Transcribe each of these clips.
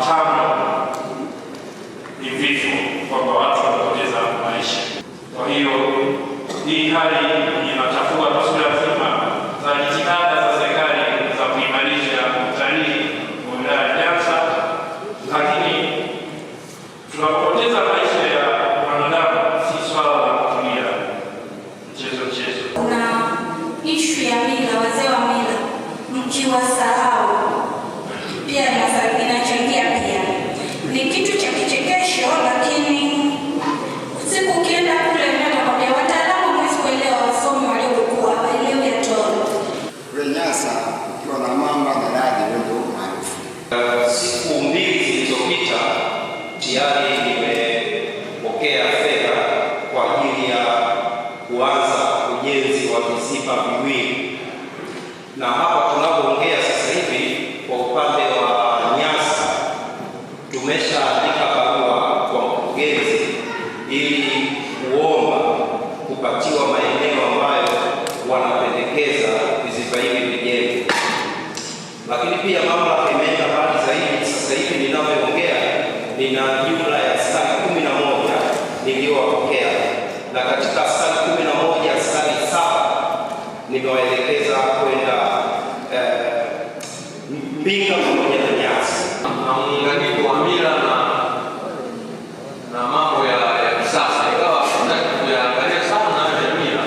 tano ni vifo, kwamba watu wanapoteza maisha. Kwa hiyo hii hali inachafua taswira nzima za jitihada za serikali za kuimarisha utalii wa wilaya ya Nyanza, lakini tunapoteza maisha ya wanadamu si swala la kutumia mchezo. Kuna ishu ya mila, wazee wa mila mkiwasahau pia inachangia pia. Ni kitu cha kichekesho, lakini siku ukienda kule nakwambia wataalamu hawezi kuelewa, wasomi waliokuwa hawaelewi atoa. Nyasa ukiwa na mamba na radi ndio maarufu. Siku mbili zilizopita tayari nimepokea fedha kwa ajili ya kuanza ujenzi wa visipa viwili, na hapa tunapoongea sasa hivi kwa upande wa Nyasa tumeshaandika barua kwa mkurugenzi ili kuomba kupatiwa maeneo ambayo wanapendekeza visipa hivi vijengwe. Lakini pia mamlaka imeenda mbali zaidi. Sasa hivi ninavyoongea nina jumla ya askari 11 niliowapokea, na katika askari 11 askari 7 nimewaelekeza kwenda Mbinga pamoja na Nyasa. Na muunganiko wa mila na mambo ya kisasa, ingawa tunataka kuyaangalia sana ya mila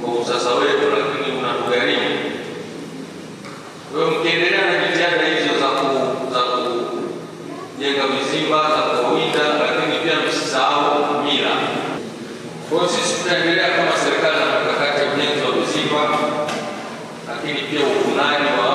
kwa usasa wetu, lakini unatugharimu. Kwa hiyo mkiendelea na jitihada hizo za kujenga visima, za kuwinda, lakini pia msisahau mila. Kwa hiyo sisi tunaendelea kama serikali na mikakati ya ujenzi wa visima, lakini pia uvunaji wa